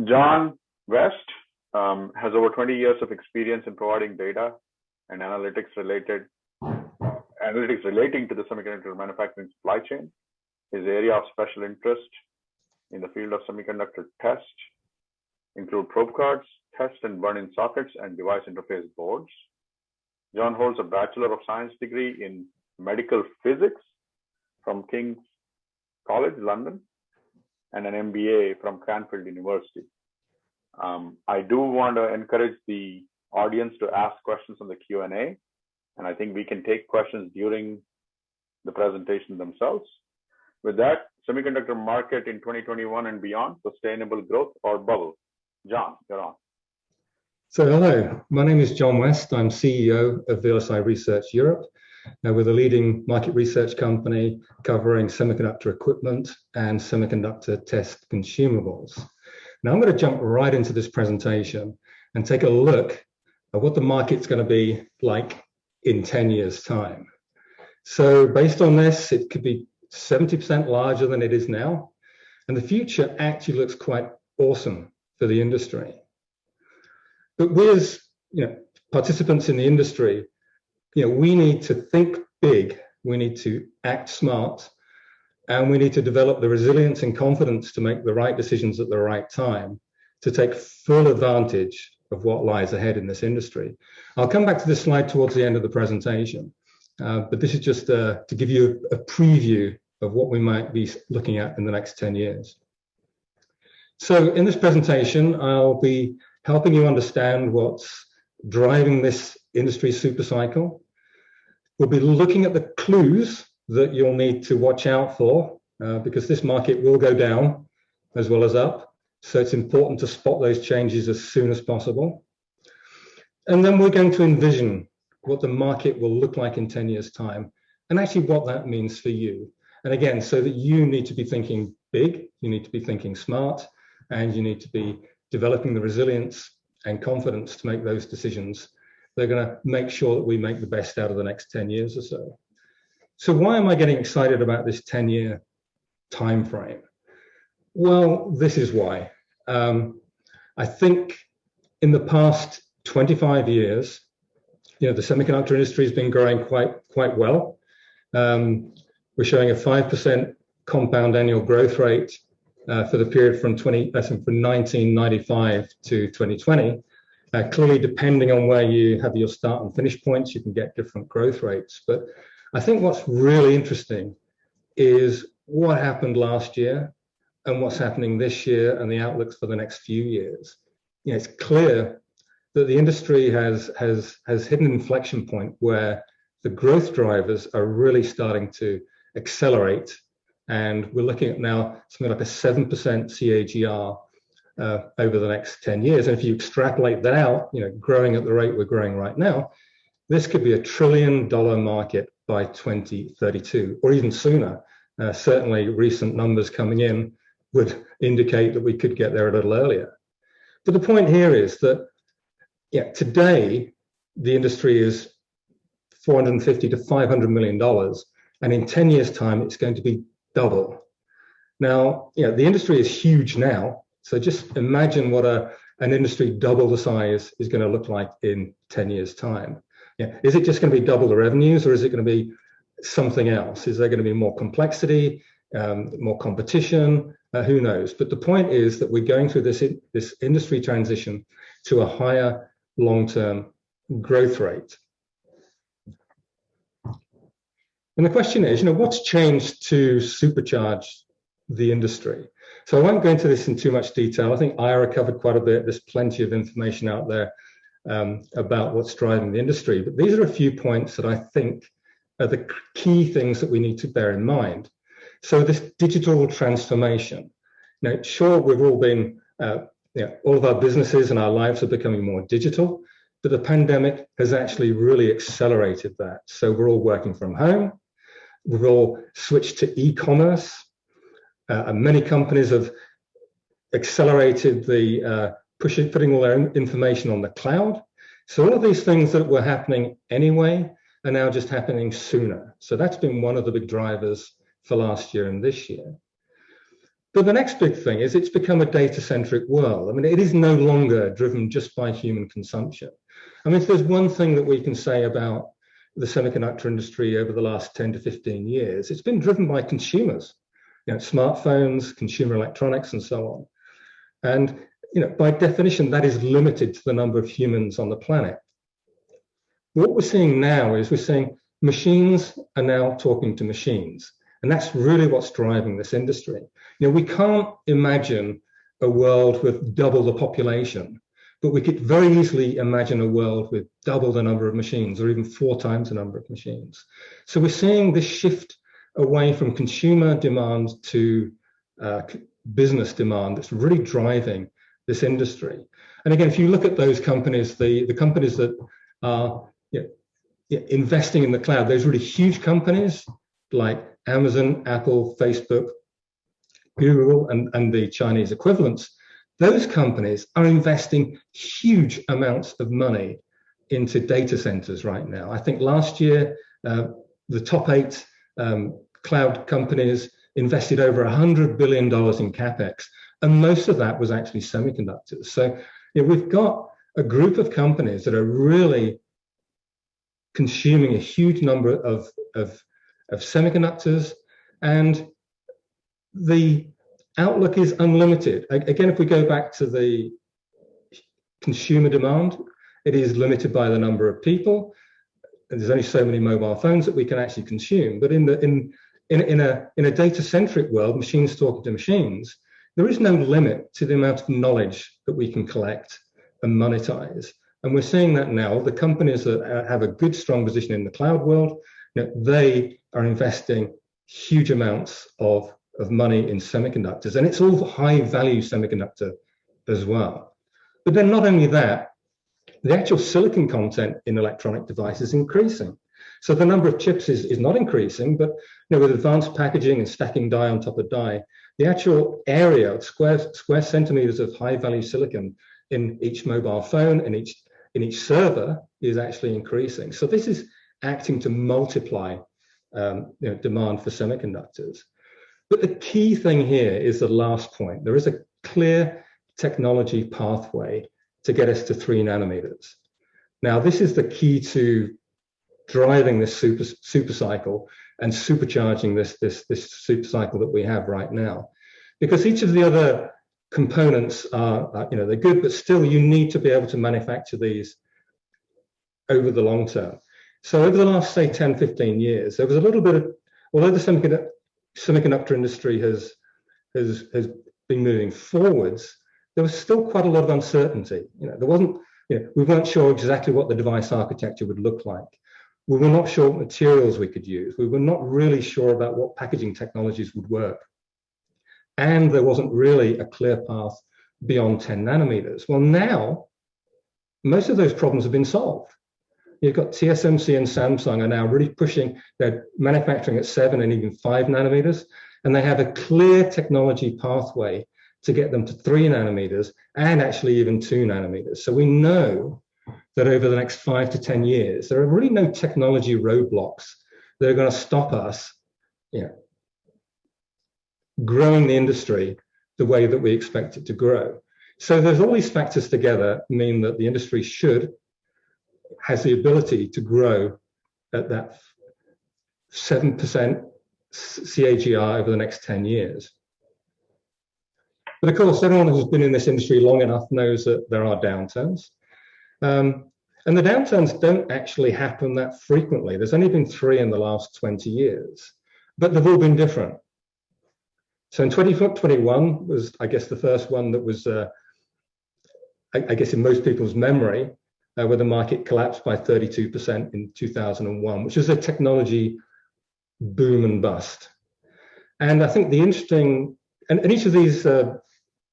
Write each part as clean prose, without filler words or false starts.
John West has over 20 years of experience in providing data and analytics relating to the semiconductor manufacturing supply chain. His area of special interest in the field of semiconductor test include probe cards, test and burn-in sockets, and device interface boards. John holds a Bachelor of Science degree in medical physics from King's College, London, and an MBA from Cranfield University. I do want to encourage the audience to ask questions on the Q&A, and I think we can take questions during the presentation themselves. With that, semiconductor market in 2021 and beyond, sustainable growth or bubble? John, you're on. So hello, my name is John West. I'm CEO of VSLI Research Europe. We're the leading market research company covering semiconductor equipment and semiconductor test consumables. Now I'm going to jump right into this presentation and take a look at what the market's going to be like in 10 years' time. So based on this, it could be 70% larger than it is now. And the future actually looks quite awesome for the industry. But we as participants in the industry, we need to think big, we need to act smart, and we need to develop the resilience and confidence to make the right decisions at the right time to take full advantage of what lies ahead in this industry. I'll come back to this slide towards the end of the presentation, but this is just to give you a preview of what we might be looking at in the next 10 years. So in this presentation, I'll be helping you understand what's driving this industry super cycle. We'll be looking at the clues that you'll need to watch out for because this market will go down as well as up. So it's important to spot those changes as soon as possible. And then we're going to envision what the market will look like in 10 years' time and actually what that means for you. And again, so that you need to be thinking big, you need to be thinking smart, and you need to be developing the resilience and confidence to make those decisions. They're going to make sure that we make the best out of the next 10 years or so. So why am I getting excited about this 10-year time frame? Well, this is why. I think in the past 25 years, the semiconductor industry has been growing quite well. We're showing a 5% compound annual growth rate for the period from 1995 to 2020. Clearly, depending on where you have your start and finish points, you can get different growth rates. But I think what's really interesting is what happened last year and what's happening this year and the outlooks for the next few years. It's clear that the industry has hit an inflection point where the growth drivers are really starting to accelerate. And we're looking at now something like a 7% CAGR over the next 10 years. And if you extrapolate that out, growing at the rate we're growing right now, this could be a $1 trillion market by 2032 or even sooner. Certainly recent numbers coming in would indicate that we could get there a little earlier. But the point here is that today the industry is $450 to $500 million. And in 10 years' time, it's going to be double. Now, the industry is huge now. So just imagine what an industry double the size is going to look like in 10 years' time. Is it just going to be double the revenues, or is it going to be something else? Is there going to be more complexity, more competition? Who knows? But the point is that we're going through this industry transition to a higher long-term growth rate. And the question is, what's changed to supercharge the industry? So I won't go into this in too much detail. I think Ira covered quite a bit. There's plenty of information out there about what's driving the industry. But these are a few points that I think are the key things that we need to bear in mind. So this digital transformation. Now, sure, we've all been, all of our businesses and our lives are becoming more digital, but the pandemic has actually really accelerated that. So we're all working from home. We've all switched to e-commerce. And many companies have accelerated the putting all their information on the cloud. So all of these things that were happening anyway are now just happening sooner. So that's been one of the big drivers for last year and this year. But the next big thing is it's become a data-centric world. I mean, it is no longer driven just by human consumption. I mean, if there's one thing that we can say about the semiconductor industry over the last 10 to 15 years, it's been driven by consumers, smartphones, consumer electronics, and so on. And by definition, that is limited to the number of humans on the planet. What we're seeing now is we're seeing machines are now talking to machines. And that's really what's driving this industry. We can't imagine a world with double the population, but we could very easily imagine a world with double the number of machines or even 4 times the number of machines. So we're seeing this shift away from consumer demand to business demand that's really driving this industry. And again, if you look at those companies, the companies that are investing in the cloud, those really huge companies like Amazon, Apple, Facebook, Google, and the Chinese equivalents, those companies are investing huge amounts of money into data centers right now. I think last year, the top 8 cloud companies invested over $100 billion in CapEx, and most of that was actually semiconductors. So we've got a group of companies that are really consuming a huge number of semiconductors, and the outlook is unlimited. Again, if we go back to the consumer demand, it is limited by the number of people. And there's only so many mobile phones that we can actually consume. But in a data-centric world, machines talking to machines, there is no limit to the amount of knowledge that we can collect and monetize. And we're seeing that now. The companies that have a good, strong position in the cloud world, they are investing huge amounts of money in semiconductors, and it's all high-value semiconductor as well. But then not only that, the actual silicon content in electronic devices is increasing. So the number of chips is not increasing, but with advanced packaging and stacking die on top of die, the actual area, square centimeters of high-value silicon in each mobile phone and in each server is actually increasing. So this is acting to multiply demand for semiconductors. But the key thing here is the last point. There is a clear technology pathway to get us to 3 nanometers. Now, this is the key to driving this super cycle and supercharging this super cycle that we have right now. Because each of the other components are, they're good, but still you need to be able to manufacture these over the long term. So over the last, say, 10, 15 years, there was a little bit of, although the semiconductor industry has been moving forwards, there was still quite a lot of uncertainty. There wasn't, we weren't sure exactly what the device architecture would look like. We were not sure what materials we could use. We were not really sure about what packaging technologies would work. And there wasn't really a clear path beyond 10 nanometers. Well, now, most of those problems have been solved. You've got TSMC and Samsung are now really pushing their manufacturing at 7 and even 5 nanometers, and they have a clear technology pathway to get them to 3 nanometers and actually even 2 nanometers. So we know that over the next 5 to 10 years, there are really no technology roadblocks that are going to stop us, growing the industry the way that we expect it to grow. So there's all these factors together mean that the industry has the ability to grow at that 7% CAGR over the next 10 years. But of course, everyone who's been in this industry long enough knows that there are downturns. And the downturns don't actually happen that frequently. There's only been 3 in the last 20 years, but they've all been different. So in 2021 was, I guess, the first one that was, I guess, in most people's memory, where the market collapsed by 32% in 2001, which is a technology boom and bust. And I think the interesting, and each of these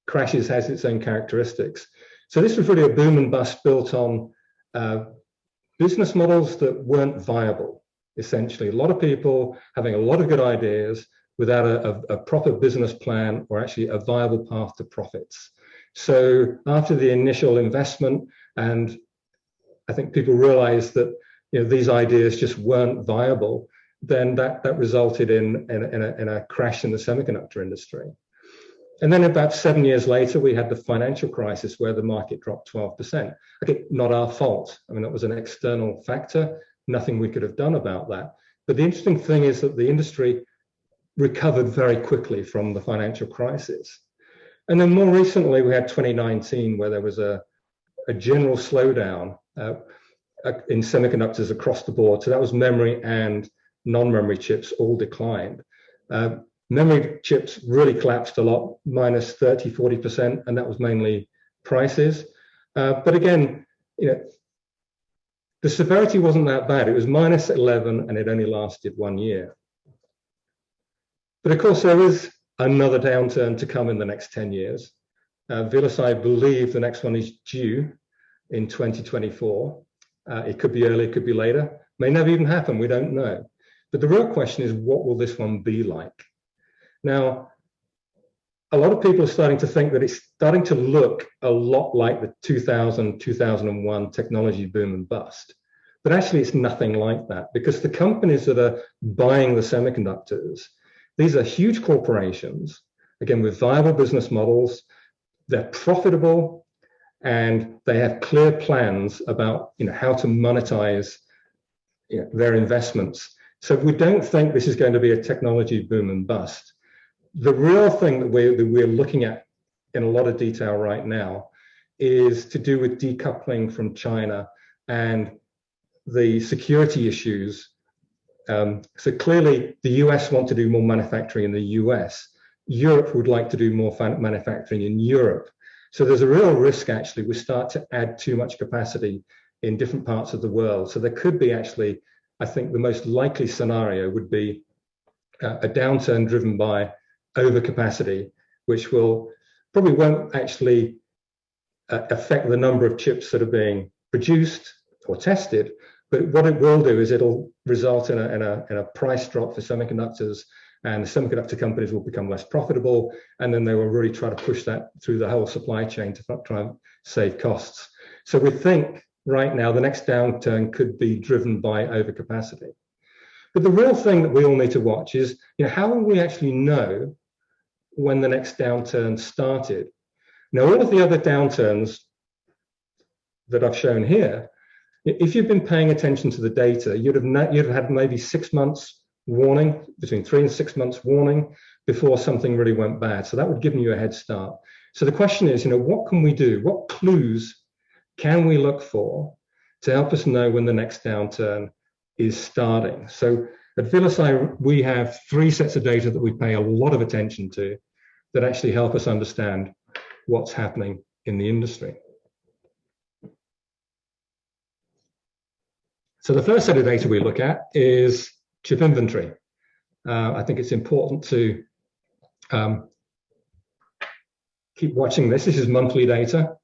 crashes has its own characteristics. So this was really a boom and bust built on business models that weren't viable, essentially. A lot of people having a lot of good ideas without a proper business plan or actually a viable path to profits. So after the initial investment, and I think people realized that these ideas just weren't viable, then that resulted in a crash in the semiconductor industry. And then about 7 years later, we had the financial crisis where the market dropped 12%. Okay, not our fault. I mean, that was an external factor. Nothing we could have done about that. But the interesting thing is that the industry recovered very quickly from the financial crisis. And then more recently, we had 2019, where there was a general slowdown in semiconductors across the board. So that was memory and non-memory chips all declined. Memory chips really collapsed a lot, minus 30, 40%, and that was mainly prices. But again, the severity wasn't that bad. It was minus 11, and it only lasted 1 year. But of course, there is another downturn to come in the next 10 years. VLSI believe the next one is due in 2024. It could be early, it could be later. May never even happen, we don't know. But the real question is, what will this one be like? Now, a lot of people are starting to think that it's starting to look a lot like the 2000, 2001 technology boom and bust. But actually, it's nothing like that, because the companies that are buying the semiconductors, these are huge corporations, again, with viable business models. They're profitable, and they have clear plans about how to monetize their investments. So we don't think this is going to be a technology boom and bust. The real thing that we're looking at in a lot of detail right now is to do with decoupling from China and the security issues. So clearly the US want to do more manufacturing in the US. Europe would like to do more manufacturing in Europe. So there's a real risk, actually, we start to add too much capacity in different parts of the world. So there could be actually, I think the most likely scenario would be a downturn driven by overcapacity, which probably won't actually affect the number of chips that are being produced or tested. But what it will do is it'll result in a price drop for semiconductors, and the semiconductor companies will become less profitable, and then they will really try to push that through the whole supply chain to try and save costs. So we think right now the next downturn could be driven by overcapacity. But the real thing that we all need to watch is, how will we actually know when the next downturn started? Now, all of the other downturns that I've shown here, if you've been paying attention to the data, you'd have had maybe 6 months warning, between 3 and 6 months warning before something really went bad. So that would give you a head start. So the question is, what can we do? What clues can we look for to help us know when the next downturn is starting? So at VLSI, we have 3 sets of data that we pay a lot of attention to that actually help us understand what's happening in the industry. So the first set of data we look at is chip inventory. I think it's important to keep watching this. This is monthly data.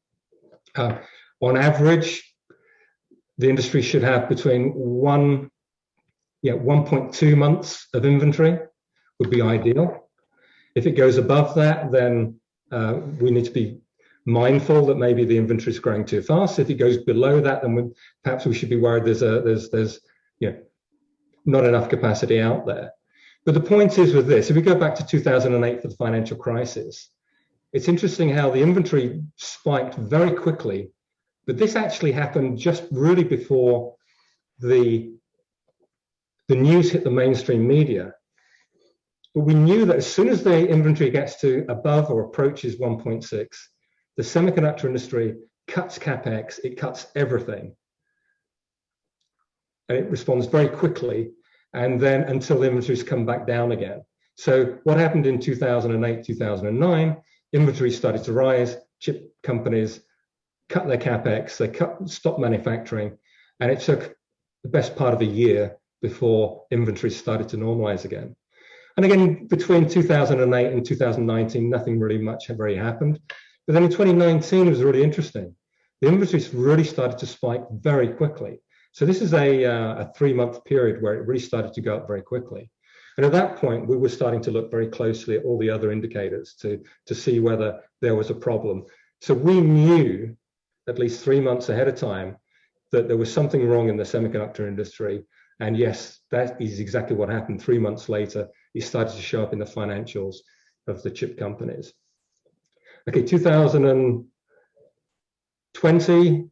On average, the industry should have between 1.2 months of inventory would be ideal. If it goes above that, then we need to be mindful that maybe the inventory is growing too fast. If it goes below that, then perhaps we should be worried there's not enough capacity out there. But the point is with this, if we go back to 2008 for the financial crisis, it's interesting how the inventory spiked very quickly, but this actually happened just really before the news hit the mainstream media. But we knew that as soon as the inventory gets to above or approaches 1.6, the semiconductor industry cuts CapEx, it cuts everything. And it responds very quickly, and then until the inventories come back down again. So what happened in 2008, 2009, inventory started to rise, chip companies cut their CapEx, they stopped manufacturing, and it took the best part of a year before inventories started to normalize again. And again, between 2008 and 2019, nothing really much had happened. But then in 2019, it was really interesting. The inventories really started to spike very quickly. So this is a 3-month period where it really started to go up very quickly. And at that point, we were starting to look very closely at all the other indicators to see whether there was a problem. So we knew at least 3 months ahead of time that there was something wrong in the semiconductor industry. And yes, that is exactly what happened. 3 months later, it started to show up in the financials of the chip companies. Okay, 2020,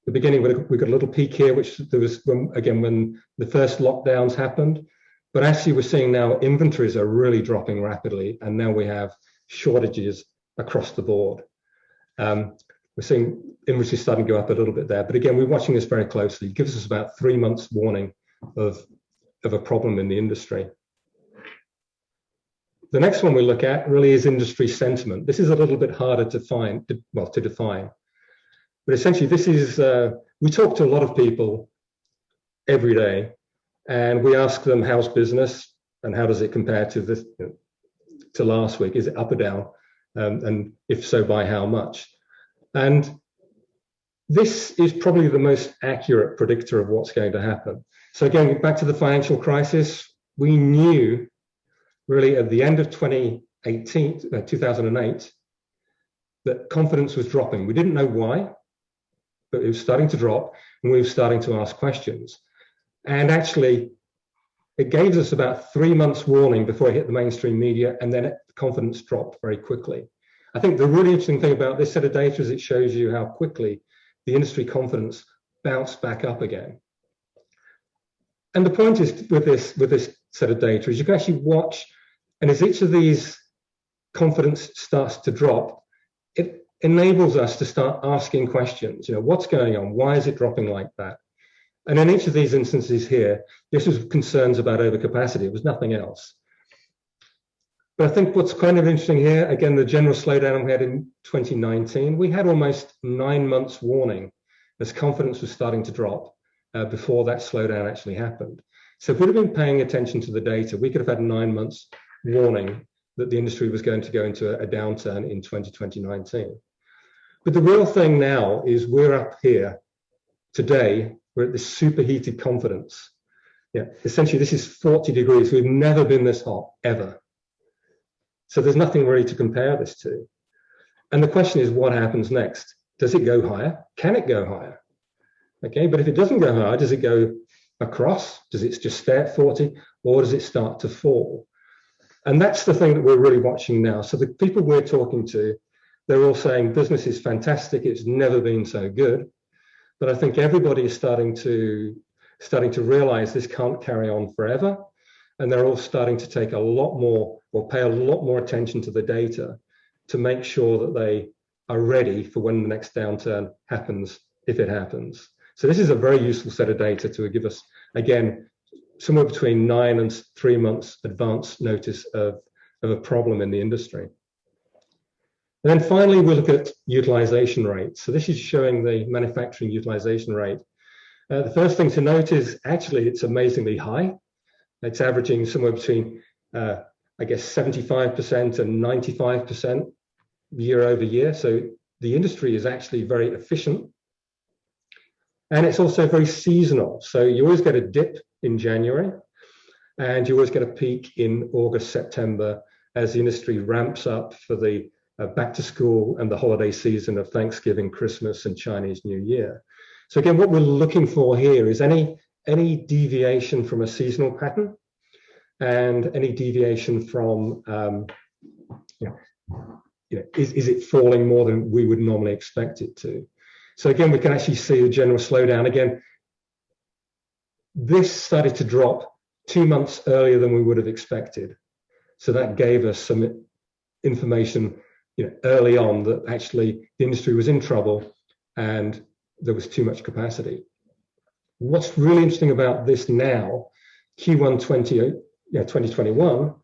the beginning, we got a little peak here, which there was, when the first lockdowns happened. But actually, we're seeing now inventories are really dropping rapidly, and now we have shortages across the board. We're seeing inventory starting to go up a little bit there. But again, we're watching this very closely. It gives us about 3 months warning of a problem in the industry. The next one we look at really is industry sentiment. This is a little bit harder to define. But essentially, this is, we talk to a lot of people every day, and we ask them, how's business and how does it compare to this, to last week? Is it up or down? And if so, by how much? And this is probably the most accurate predictor of what's going to happen. So again, back to the financial crisis, we knew really at the end of 2008, that confidence was dropping. We didn't know why, but it was starting to drop, and we were starting to ask questions. And actually, it gave us about 3 months warning before it hit the mainstream media, and then confidence dropped very quickly. I think the really interesting thing about this set of data is it shows you how quickly the industry confidence bounced back up again. And the point is with this set of data is you can actually watch, and as each of these confidence starts to drop, it enables us to start asking questions. What's going on? Why is it dropping like that? And in each of these instances here, this was concerns about overcapacity. It was nothing else. But I think what's kind of interesting here, again, the general slowdown we had in 2019, we had almost 9 months warning as confidence was starting to drop before that slowdown actually happened. So if we'd have been paying attention to the data, we could have had 9 months warning that the industry was going to go into a downturn in 2019. But the real thing now is we're up here today, we're at this superheated confidence. Essentially, this is 40 degrees. We've never been this hot, ever. So there's nothing really to compare this to. And the question is, what happens next? Does it go higher? Can it go higher? Okay, but if it doesn't go higher, does it go across? Does it just stay at 40? Or does it start to fall? And that's the thing that we're really watching now. So the people we're talking to, they're all saying business is fantastic. It's never been so good. But I think everybody is starting to realize this can't carry on forever. And they're all starting to take a lot more, or pay a lot more attention to the data to make sure that they are ready for when the next downturn happens, if it happens. So this is a very useful set of data to give us, again, somewhere between 9 and 3 months advance notice of a problem in the industry. And then finally, we look at utilization rates. So this is showing the manufacturing utilization rate. The first thing to note is actually it's amazingly high. It's averaging somewhere between, I guess, 75% and 95% year over year. So the industry is actually very efficient. And it's also very seasonal. So you always get a dip in January, and you always get a peak in August, September, as the industry ramps up for the back to school and the holiday season of Thanksgiving, Christmas, and Chinese New Year. So again, what we're looking for here is any deviation from a seasonal pattern and any deviation from, is it falling more than we would normally expect it to? So again, we can actually see a general slowdown. Again, this started to drop 2 months earlier than we would have expected. So that gave us some information early on that actually the industry was in trouble and there was too much capacity. What's really interesting about this now, Q1 2021,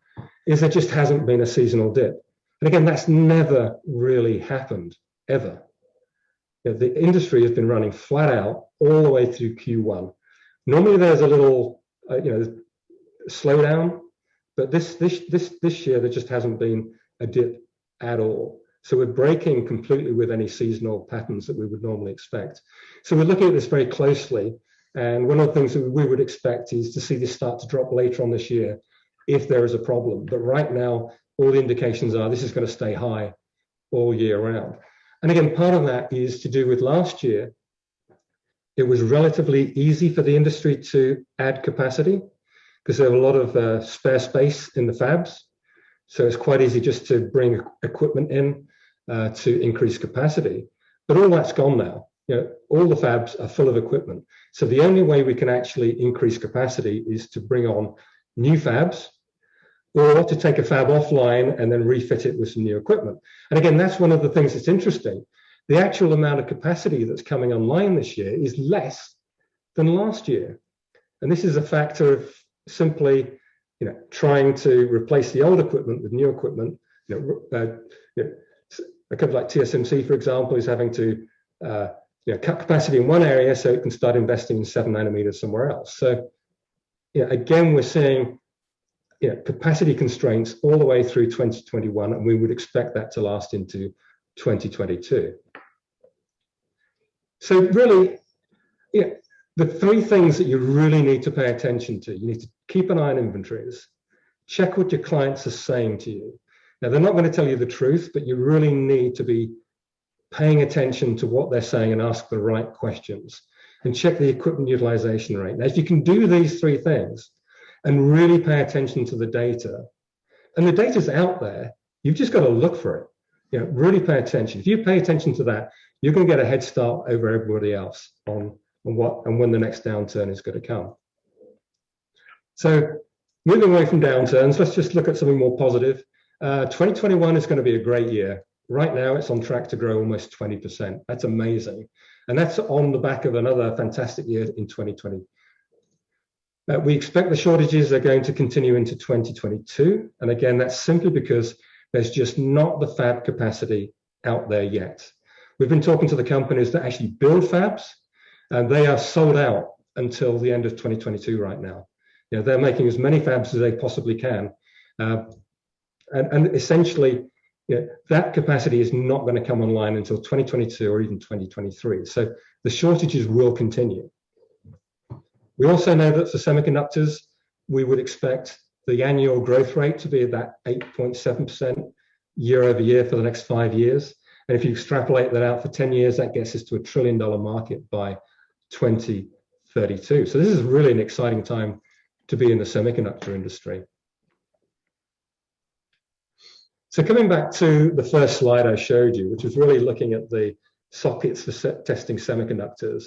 is there just hasn't been a seasonal dip. And again, that's never really happened, ever. The industry has been running flat out all the way through Q1. Normally there's a little slowdown, but this year there just hasn't been a dip at all. So we're breaking completely with any seasonal patterns that we would normally expect. So we're looking at this very closely. And one of the things that we would expect is to see this start to drop later on this year if there is a problem. But right now, all the indications are this is going to stay high all year round. And again, part of that is to do with last year. It was relatively easy for the industry to add capacity because there were a lot of spare space in the fabs. So it's quite easy just to bring equipment in to increase capacity. But all that's gone now. All the fabs are full of equipment. So the only way we can actually increase capacity is to bring on new fabs, or to take a fab offline and then refit it with some new equipment. And again, that's one of the things that's interesting. The actual amount of capacity that's coming online this year is less than last year. And this is a factor of simply trying to replace the old equipment with new equipment. A company like TSMC, for example, is having to cut capacity in one area so it can start investing in 7 nanometers somewhere else. So again, we're seeing capacity constraints all the way through 2021, and we would expect that to last into 2022. So really, the three things that you really need to pay attention to: you need to keep an eye on inventories, check what your clients are saying to you. Now, they're not going to tell you the truth, but you really need to be paying attention to what they're saying and ask the right questions, and check the equipment utilization rate. Now, if you can do these three things and really pay attention to the data, and the data's out there, you've just got to look for it. Really pay attention. If you pay attention to that, you're going to get a head start over everybody else on what and when the next downturn is going to come. So moving away from downturns, let's just look at something more positive. 2021 is going to be a great year. Right now, it's on track to grow almost 20%. That's amazing. And that's on the back of another fantastic year in 2020. We expect the shortages are going to continue into 2022. And again, that's simply because there's just not the fab capacity out there yet. We've been talking to the companies that actually build fabs, and they are sold out until the end of 2022 right now. They're making as many fabs as they possibly can. And essentially, that capacity is not going to come online until 2022 or even 2023. So the shortages will continue. We also know that for semiconductors, we would expect the annual growth rate to be about 8.7% year over year for the next 5 years. And if you extrapolate that out for 10 years, that gets us to $1 trillion market by 2032. So this is really an exciting time to be in the semiconductor industry. So coming back to the first slide I showed you, which was really looking at the sockets for testing semiconductors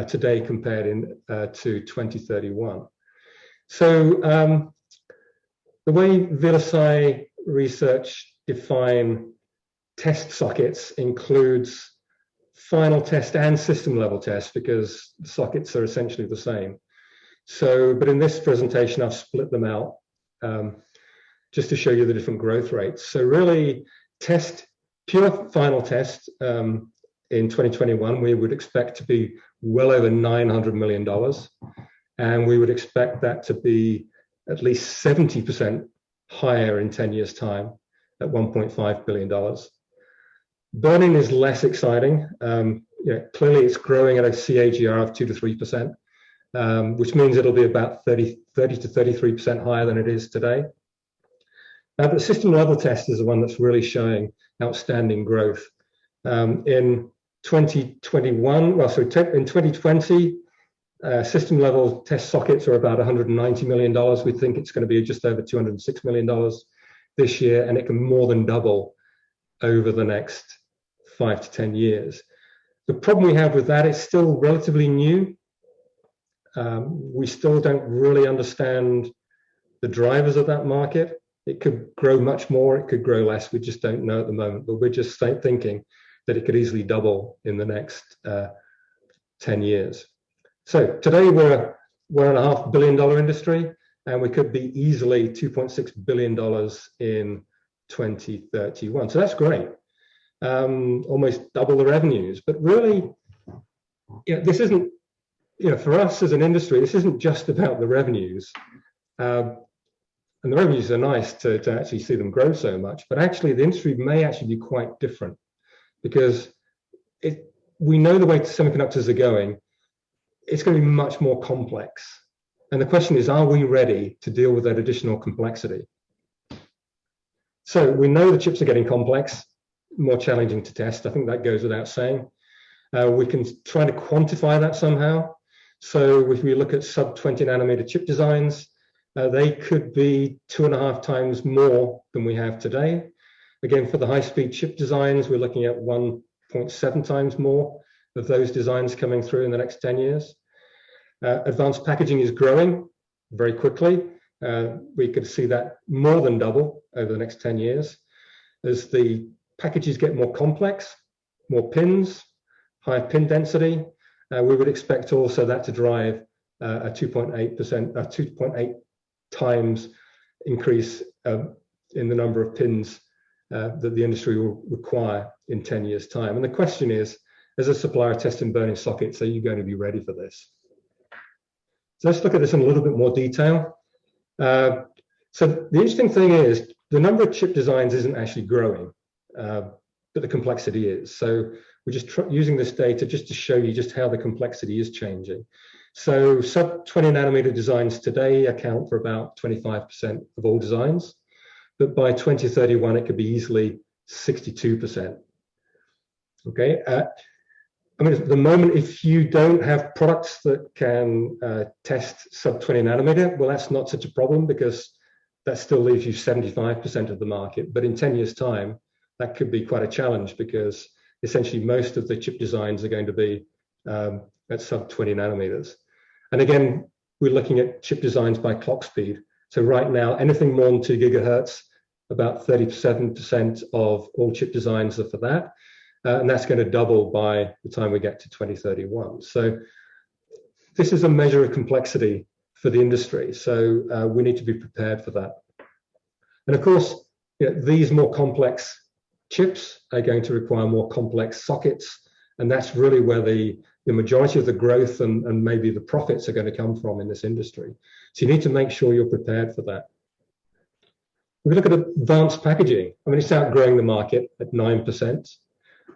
today compared to 2031. So the way VSLI Research define test sockets includes final test and system level test, because the sockets are essentially the same. So, but in this presentation, I've split them out just to show you the different growth rates. So really, pure final test in 2021, we would expect to be well over $900 million. And we would expect that to be at least 70% higher in 10 years' time at $1.5 billion. Burn-in is less exciting. Clearly, it's growing at a CAGR of 2 to 3%, which means it'll be about 30 to 33% higher than it is today. But system level test is the one that's really showing outstanding growth. In 2021, in 2020, system level test sockets are about $190 million. We think it's going to be just over $206 million this year, and it can more than double over the next 5 to 10 years. The problem we have with that, it's still relatively new. We still don't really understand the drivers of that market. It could grow much more, it could grow less. We just don't know at the moment, but we're just thinking that it could easily double in the next 10 years. So today we're a $1.5 billion industry, and we could be easily $2.6 billion in 2031. So that's great. Almost double the revenues. But really, this isn't, for us as an industry, this isn't just about the revenues. And the revenues are nice to actually see them grow so much, but actually the industry may actually be quite different, because we know the way semiconductors are going, it's going to be much more complex. And the question is, are we ready to deal with that additional complexity? So we know the chips are getting complex, more challenging to test. I think that goes without saying. We can try to quantify that somehow. So if we look at sub 20 nanometer chip designs, they could be 2.5 times more than we have today. Again, for the high-speed chip designs, we're looking at 1.7 times more of those designs coming through in the next 10 years. Advanced packaging is growing very quickly. We could see that more than double over the next 10 years. As the packages get more complex, more pins, higher pin density, we would expect also that to drive a 2.8 times increase in the number of pins that the industry will require in 10 years' time. And the question is, as a supplier of test and burn-in sockets, are you going to be ready for this? So let's look at this in a little bit more detail. So the interesting thing is the number of chip designs isn't actually growing, but the complexity is. So we're just using this data just to show you just how the complexity is changing. So sub 20 nanometer designs today account for about 25% of all designs, but by 2031 it could be easily 62%. Okay. I mean, at the moment, if you don't have products that can test sub 20 nanometer, well, that's not such a problem because that still leaves you 75% of the market. But in 10 years' time, that could be quite a challenge because essentially most of the chip designs are going to be at sub 20 nanometers. And again, we're looking at chip designs by clock speed. So right now, anything more than 2 gigahertz, about 37% of all chip designs are for that. And that's going to double by the time we get to 2031. So this is a measure of complexity for the industry. So we need to be prepared for that. And of course, these more complex chips are going to require more complex sockets. And that's really where the majority of the growth and maybe the profits are going to come from in this industry. So you need to make sure you're prepared for that. We look at advanced packaging. I mean, it's outgrowing the market at 9%.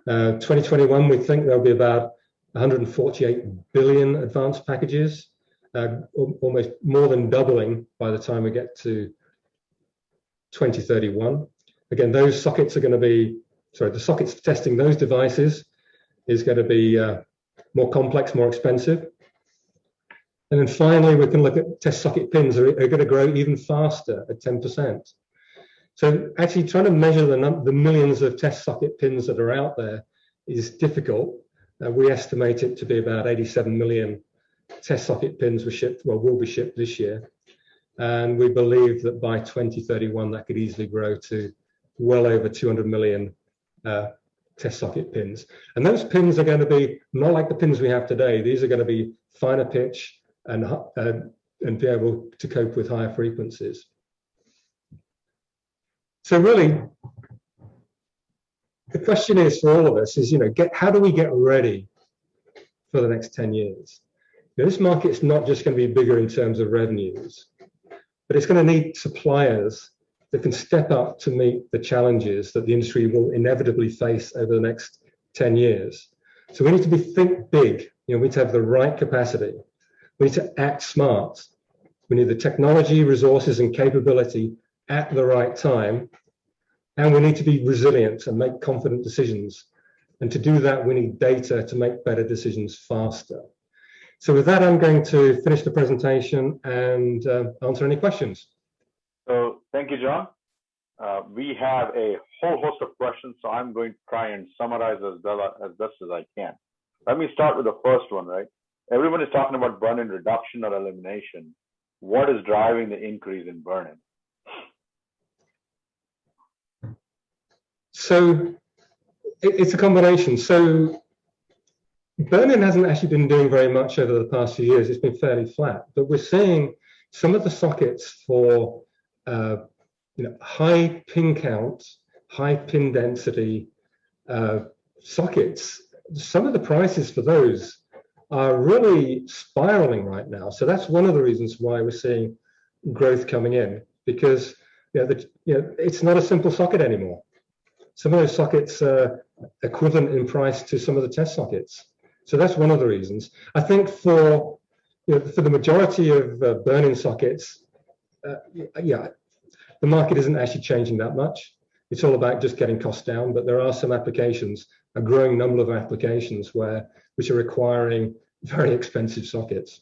2021, we think there'll be about 148 billion advanced packages, almost more than doubling by the time we get to 2031. Again, those sockets are going to be, the sockets for testing those devices is going to be more complex, more expensive. And then finally, we can look at test socket pins are going to grow even faster at 10%. So actually trying to measure the millions of test socket pins that are out there is difficult. We estimate it to be about 87 million test socket pins will be shipped this year. And we believe that by 2031, that could easily grow to well over 200 million test socket pins. And those pins are going to be not like the pins we have today. These are going to be finer pitch and be able to cope with higher frequencies. So really, the question is for all of us is, how do we get ready for the next 10 years? This market's not just going to be bigger in terms of revenues, but it's going to need suppliers that can step up to meet the challenges that the industry will inevitably face over the next 10 years. So we need to think big. We need to have the right capacity. We need to act smart. We need the technology, resources, and capability at the right time, and we need to be resilient and make confident decisions. And to do that, we need data to make better decisions faster. So with that, I'm going to finish the presentation and answer any questions. So thank you, John. We have a whole host of questions, so I'm going to try and summarize as best as I can. Let me start with the first one, right? Everyone is talking about burn-in reduction or elimination. What is driving the increase in burn-in? So it's a combination. So burn-in hasn't actually been doing very much over the past few years. It's been fairly flat, but we're seeing some of the sockets for high pin count, high pin density sockets. Some of the prices for those are really spiraling right now. So that's one of the reasons why we're seeing growth coming in, because it's not a simple socket anymore. Some of those sockets are equivalent in price to some of the test sockets. So that's one of the reasons. I think for the majority of burn-in sockets, the market isn't actually changing that much. It's all about just getting costs down, but there are some applications, a growing number of applications which are requiring very expensive sockets.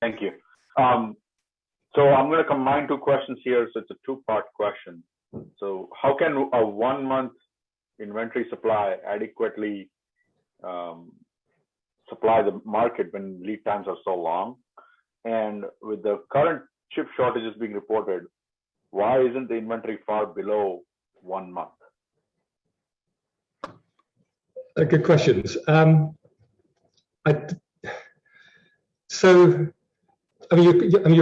Thank you. So I'm going to combine two questions here. So it's a two-part question. So how can a 1 month inventory supply adequately supply the market when lead times are so long? And with the current chip shortages being reported, why isn't the inventory far below 1 month? Good questions. You're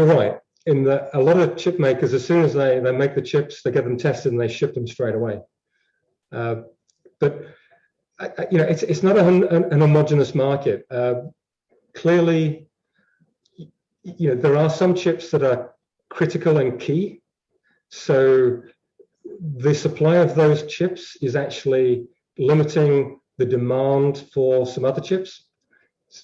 right in that a lot of chip makers, as soon as they make the chips, they get them tested and they ship them straight away. But it's not an homogeneous market. Clearly, there are some chips that are critical and key. So the supply of those chips is actually limiting the demand for some other chips,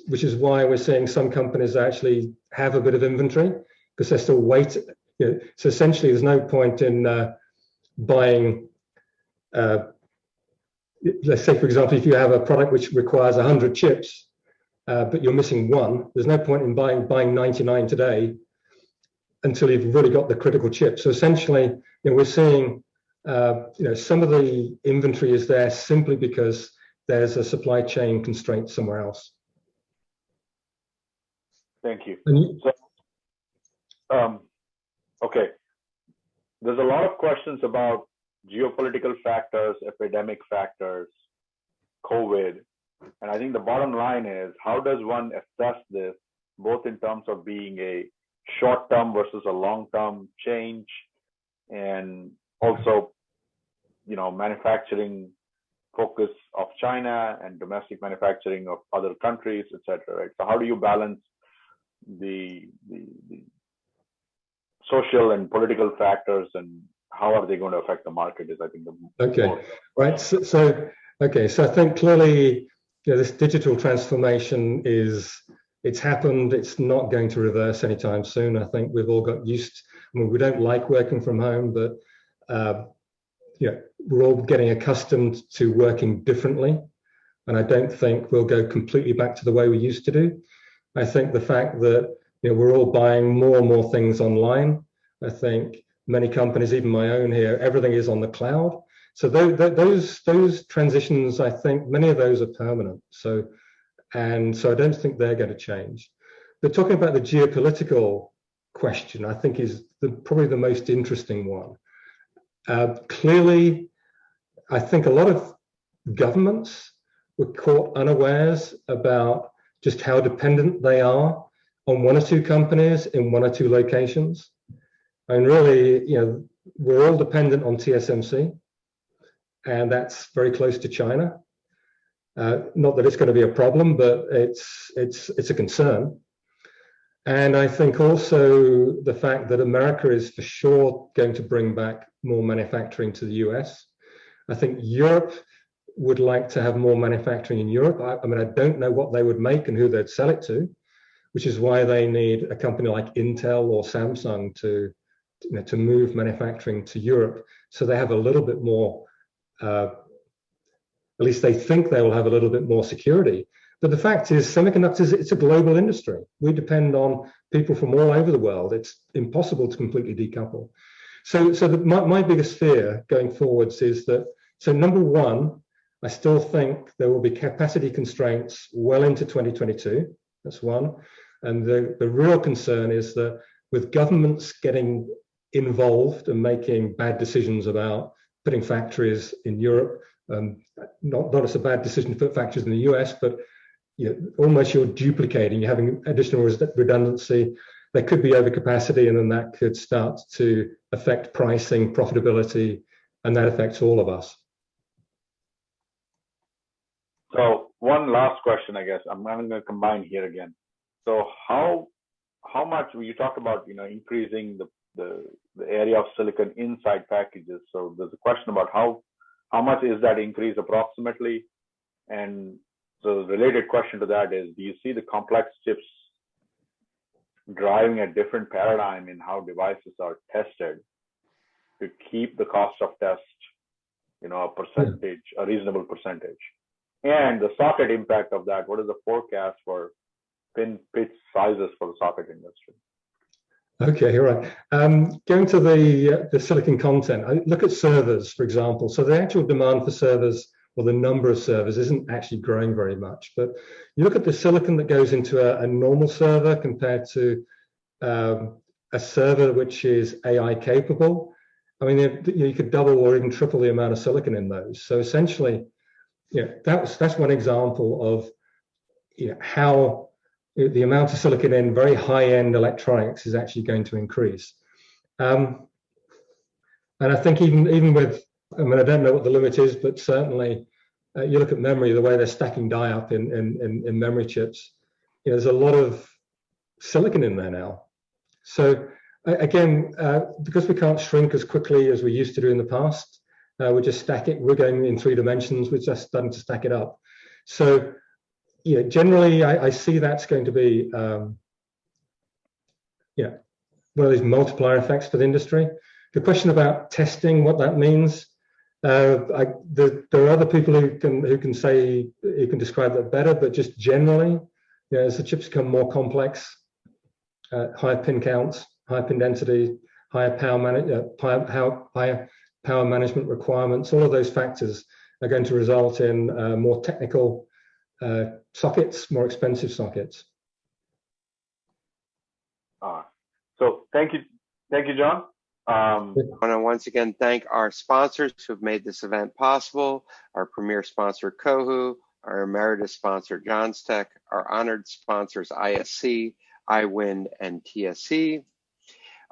which is why we're seeing some companies actually have a bit of inventory because they're still waiting. So essentially, there's no point in buying. Let's say, for example, if you have a product which requires 100 chips, but you're missing one, there's no point in buying 99 today until you've really got the critical chip. So essentially, we're seeing some of the inventory is there simply because there's a supply chain constraint somewhere else. Thank you. Okay. There's a lot of questions about geopolitical factors, epidemic factors, COVID. And I think the bottom line is, how does one assess this, both in terms of being a short-term versus a long-term change, and also, manufacturing focus of China and domestic manufacturing of other countries, et cetera, right? So how do you balance the social and political factors, and how are they going to affect the market is, I think, the okay, right. So I think clearly, this digital transformation it's happened. It's not going to reverse anytime soon. I think we've all got used. We don't like working from home, but we're all getting accustomed to working differently. And I don't think we'll go completely back to the way we used to do. I think the fact that we're all buying more and more things online. I think many companies, even my own here, everything is on the cloud. So those transitions, I think many of those are permanent. So I don't think they're going to change. But talking about the geopolitical question, I think is probably the most interesting one. Clearly, I think a lot of governments were caught unawares about just how dependent they are on one or two companies in one or two locations. And really, we're all dependent on TSMC, and that's very close to China. Not that it's going to be a problem, but it's a concern. And I think also the fact that America is for sure going to bring back more manufacturing to the US. I think Europe would like to have more manufacturing in Europe. I don't know what they would make and who they'd sell it to, which is why they need a company like Intel or Samsung to move manufacturing to Europe. So they have a little bit more, at least they think they will have a little bit more security. But the fact is, semiconductors, it's a global industry. We depend on people from all over the world. It's impossible to completely decouple. So my biggest fear going forwards is that, so number one, I still think there will be capacity constraints well into 2022. That's one. And the real concern is that with governments getting involved and making bad decisions about putting factories in Europe, not as a bad decision to put factories in the US, but almost you're duplicating, you're having additional redundancy. There could be overcapacity, and then that could start to affect pricing, profitability, and that affects all of us. So one last question, I guess. I'm going to combine here again. So how much, you talked about, increasing the area of silicon inside packages. So there's a question about how much is that increase approximately? And so the related question to that is, do you see the complex chips driving a different paradigm in how devices are tested to keep the cost of test, a percentage, a reasonable percentage? And the socket impact of that, what is the forecast for pin pitch sizes for the socket industry? Okay, all right. Going to the silicon content, I look at servers, for example. So the actual demand for servers, or the number of servers, isn't actually growing very much. But you look at the silicon that goes into a normal server compared to a server which is AI capable. I mean, you could double or even triple the amount of silicon in those. So essentially, that's one example of how the amount of silicon in very high-end electronics is actually going to increase. And I think even with, I mean, I don't know what the limit is, but certainly you look at memory, the way they're stacking die up in memory chips, there's a lot of silicon in there now. So again, because we can't shrink as quickly as we used to do in the past, we just stack it. We're going in 3 dimensions. We're just starting to stack it up. So generally, I see that's going to be one of these multiplier effects for the industry. The question about testing, what that means, there are other people who can say, who can describe that better, but just generally, as the chips become more complex, higher pin counts, higher pin density, higher power management requirements, all of those factors are going to result in more technical sockets, more expensive sockets. So thank you, John. I want to once again thank our sponsors who have made this event possible, our premier sponsor, Cohu, our emeritus sponsor, JonsTech, our honored sponsors, ISC, iWin, and TSC,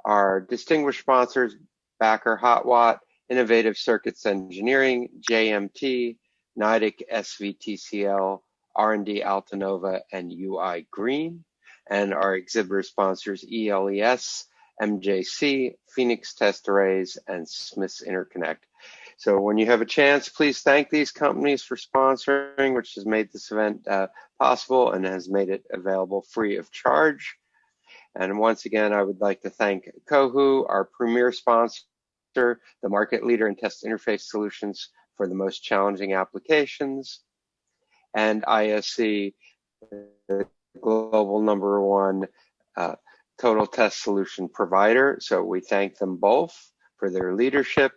our distinguished sponsors, Backer Hotwatt, Innovative Circuits Engineering, JMT, Nidec SVTCL, R&D Altanova, and UI Green, and our exhibitor sponsors, ELES, MJC, Phoenix Test Arrays, and Smiths Interconnect. So when you have a chance, please thank these companies for sponsoring, which has made this event possible and has made it available free of charge. And once again, I would like to thank Cohu, our premier sponsor, the market leader in test interface solutions for the most challenging applications, and ISC, the global #1 total test solution provider. So we thank them both for their leadership.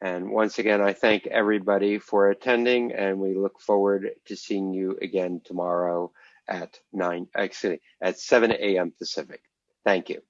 And once again, I thank everybody for attending, and we look forward to seeing you again tomorrow at 7 a.m. Pacific. Thank you.